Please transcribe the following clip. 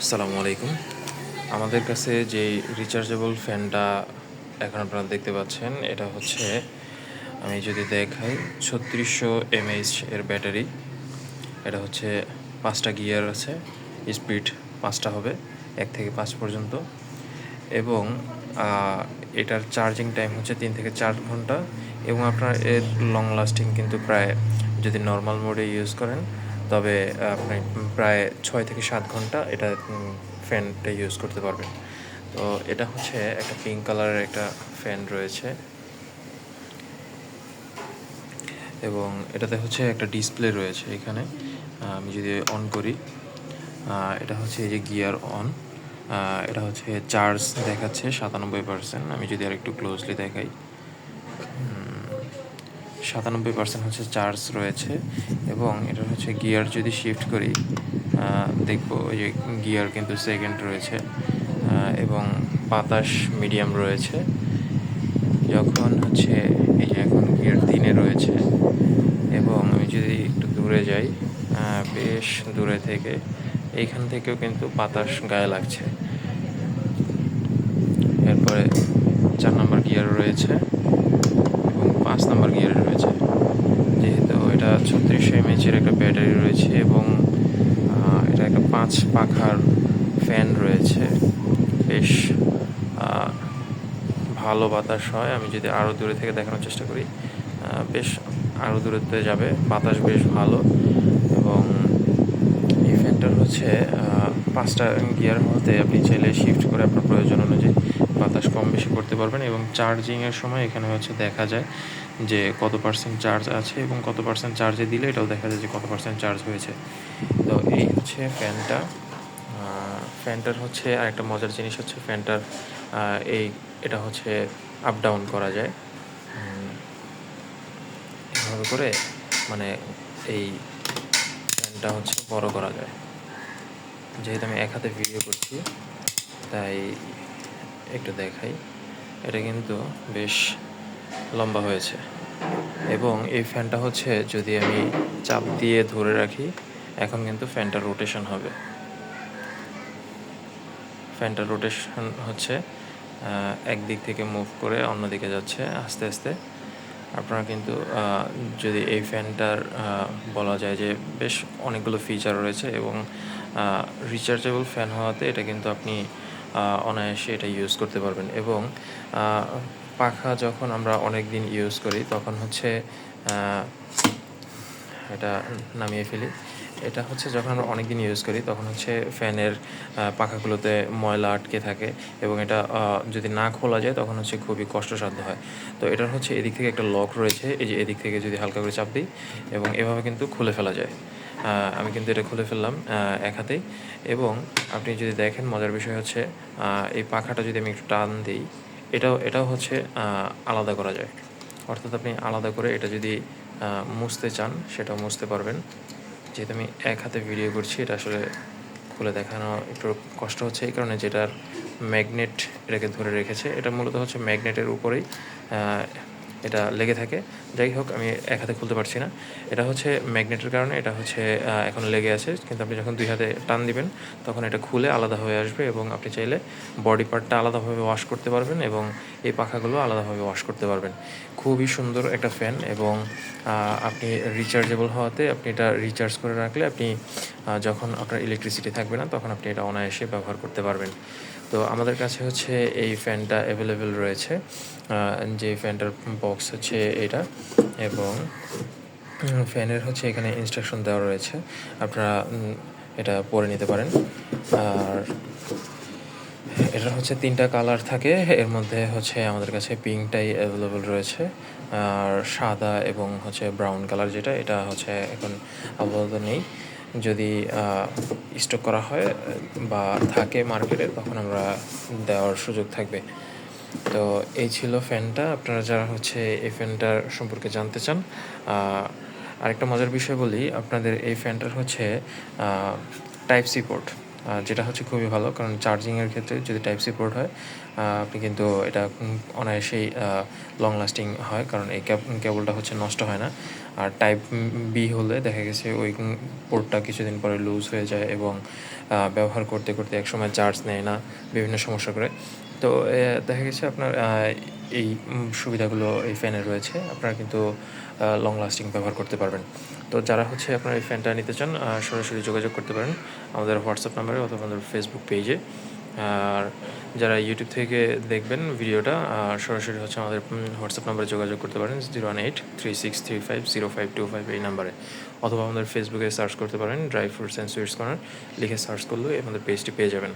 আসসালামু আলাইকুম। আমাদের কাছে যে রিচার্জেবল ফ্যানটা এখন আপনারা দেখতে পাচ্ছেন, এটা হচ্ছে, আমি যদি দেখাই, ৩৬০০ mAh এর ব্যাটারি। এটা হচ্ছে ৫টা গিয়ার আছে, স্পিড ৫টা হবে, ১ থেকে ৫ পর্যন্ত। এবং এটার চার্জিং টাইম হচ্ছে ৩ থেকে ৪ ঘন্টা। এবং আপনার এর লং লাস্টিং কিন্তু প্রায়, যদি নর্মাল মোডে ইউজ করেন তবে আপনি প্রায় ৬ থেকে ৭ ঘন্টা এটা ফ্যানটা ইউজ করতে পারবেন। তো এটা হচ্ছে একটা পিঙ্ক কালারের একটা ফ্যান রয়েছে, এবং এটাতে হচ্ছে একটা ডিসপ্লে রয়েছে এখানে। আমি যদি অন করি, এটা হচ্ছে এই যে গিয়ার অন। এটা হচ্ছে চার্জ দেখাচ্ছে ৯৭%। আমি যদি আর একটু ক্লোজলি দেখাই, ৯৭% হচ্ছে চার্জ রয়েছে। এবং এটা হচ্ছে গিয়ার যদি শিফট করি, দেখবো যে গিয়ার কিন্তু সেকেন্ড রয়েছে, এবং বাতাস মিডিয়াম রয়েছে। যখন হচ্ছে এই যে এখন গিয়ার 3-এ রয়েছে, এবং আমি যদি একটু দূরে যাই, বেশ দূরে থেকে, এইখান থেকেও কিন্তু বাতাস গায়ে লাগছে। এরপরে 4 নম্বর গিয়ার রয়েছে এবং 5 নম্বর গিয়ারে রয়েছে। যেহেতু এটা ৩৬০০ mAh একটা ব্যাটারি রয়েছে, এবং এটা একটা 5 পাখার ফ্যান রয়েছে, বেশ ভালো বাতাস হয়। আমি যদি আরও দূরে থেকে দেখানোর চেষ্টা করি, বেশ আরও দূরত্বে যাবে, বাতাস বেশ ভালো। এবং এই ফ্যানটার হচ্ছে 5টা গিয়ার হতে আপনি চাইলে শিফট করে আপনার প্রয়োজন অনুযায়ী বাতাস কম বেশি করতে পারবেন। এবং চার্জিংয়ের সময় এখানে হচ্ছে দেখা যায় যে কত পার্সেন্ট চার্জ আছে, এবং কত পার্সেন্ট চার্জে দিলে এটাও দেখা যায় যে কত পার্সেন্ট চার্জ হয়েছে। তো এই হচ্ছে ফ্যানটা। ফ্যানটার হচ্ছে আরেকটা মজার জিনিস হচ্ছে ফ্যানটার এটা হচ্ছে আপ ডাউন করা যায় এভাবে করে, মানে এই ফ্যানটা হচ্ছে বড় করা যায়। যেহেতু আমি এক হাতে ভিডিও করছি, তাই একটু দেখাই। এটা কিন্তু বেশ লম্বা হয়েছে। এবং এই ফ্যানটা হচ্ছে, যদি আমি চাপ দিয়ে ধরে রাখি, এখন কিন্তু ফ্যানটা রোটেশন হবে। ফ্যানটা রোটেশন হচ্ছে, একদিক থেকে মুভ করে অন্যদিকে যাচ্ছে আস্তে আস্তে। আপনারা কিন্তু যদি এই ফ্যানটার বলা যায় যে বেশ অনেকগুলো ফিচার রয়েছে, এবং রিচার্জেবল ফ্যান হওয়াতে এটা কিন্তু আপনি অনায়াসে এটা ইউজ করতে পারবেন। এবং পাখা যখন আমরা অনেক দিন ইউজ করি, তখন হচ্ছে এটা নামিয়ে ফেলি। এটা হচ্ছে যখন আমরা অনেক দিন ইউজ করি, তখন হচ্ছে ফ্যানের পাখাগুলোতে ময়লা আটকে থাকে, এবং এটা যদি না খোলা যায় তখন হচ্ছে খুবই কষ্টসাধ্য হয়। তো এটার হচ্ছে এদিক থেকে একটা লক রয়েছে, এই যে এদিক থেকে যদি হালকা করে চাপ দিই, এবং এভাবে কিন্তু খুলে ফেলা যায়। আমি কিন্তু এটা খুলে ফেললাম এক হাতেই। এবং আপনি যদি দেখেন, মজার বিষয় হচ্ছে এই পাখাটা যদি আমি একটু টান দিই, এটাও হচ্ছে আলাদা করা যায়। অর্থাৎ আপনি আলাদা করে এটা যদি মুছতে চান, সেটাও মুছতে পারবেন। যেহেতু আমি এক হাতে ভিডিও করছি, এটা আসলে খুলে দেখানো একটু কষ্ট হচ্ছে, এই কারণে যেটার ম্যাগনেট এটাকে ধরে রেখেছে, এটা মূলত হচ্ছে ম্যাগনেটের উপরেই এটা লেগে থাকে। যাই হোক, আমি এক হাতে খুলতে পারছি না। এটা হচ্ছে ম্যাগনেটের কারণে এটা হচ্ছে এখন লেগে আছে, কিন্তু আপনি যখন 2 হাতে টান দিবেন, তখন এটা খুলে আলাদা হয়ে আসবে, এবং আপনি চাইলে বডি পার্টটা আলাদাভাবে ওয়াশ করতে পারবেন, এবং এই পাখাগুলো আলাদাভাবে ওয়াশ করতে পারবেন। খুবই সুন্দর একটা ফ্যান। এবং আপনি রিচার্জেবল হওয়াতে আপনি এটা রিচার্জ করে রাখলে আপনি যখন আপনার ইলেকট্রিসিটি থাকবে না, তখন আপনি এটা অনায়াসে ব্যবহার করতে পারবেন। তো আমাদের কাছে হচ্ছে এই ফ্যানটা অ্যাভেলেবেল রয়েছে। যে ফ্যানটার বক্স হচ্ছে এটা, এবং ফ্যানের হচ্ছে এখানে ইনস্ট্রাকশন দেওয়া রয়েছে, আপনারা এটা পড়ে নিতে পারেন। আর এটার হচ্ছে 3টা কালার থাকে, এর মধ্যে হচ্ছে আমাদের কাছে পিঙ্কটাই অ্যাভেলেবেল রয়েছে, আর সাদা এবং হচ্ছে ব্রাউন কালার, যেটা এটা হচ্ছে এখন আপাতত নেই। যদি স্টক করা হয় বা থাকে মার্কেটে, তখন আমরা দেওয়ার সুযোগ থাকবে। তো এই ছিল ফ্যানটা। আপনারা যারা হচ্ছে এই ফ্যানটার সম্পর্কে জানতে চান, আরেকটা মজার বিষয় বলি আপনাদের, এই ফ্যানটার হচ্ছে টাইপ সি পোর্ট। যেটা হচ্ছে খুবই ভালো, কারণ চার্জিংয়ের ক্ষেত্রে যদি টাইপ সি পোর্ট হয় আপনি কিন্তু এটা অনায়াসেই লং লাস্টিং হয়, কারণ এই কেবলটা হচ্ছে নষ্ট হয় না। আর টাইপ বি হলে দেখা গেছে ওই পোর্টটা কিছুদিন পরে লুজ হয়ে যায় এবং ব্যবহার করতে করতে একসময় চার্জ নেয় না, বিভিন্ন সমস্যা করে। তো দেখা গেছে আপনার এই সুবিধাগুলো এই ফ্যানে রয়েছে, আপনারা কিন্তু লং লাস্টিং ব্যবহার করতে পারবেন। তো যারা হচ্ছে আপনারা এই ফ্যানটা নিতে চান সরাসরি যোগাযোগ করতে পারেন আমাদের হোয়াটসঅ্যাপ নাম্বারে অথবা আমাদের ফেসবুক পেজে। আর যারা ইউটিউব থেকে দেখবেন ভিডিওটা সরাসরি হচ্ছে আমাদের হোয়াটসঅ্যাপ নাম্বারে যোগাযোগ করতে পারেন 01836350525 এই নাম্বারে, অথবা আমাদের ফেসবুকে সার্চ করতে পারেন dry fruits and sweets corner লিখে সার্চ করলে আমাদের পেজটি পেয়ে যাবেন।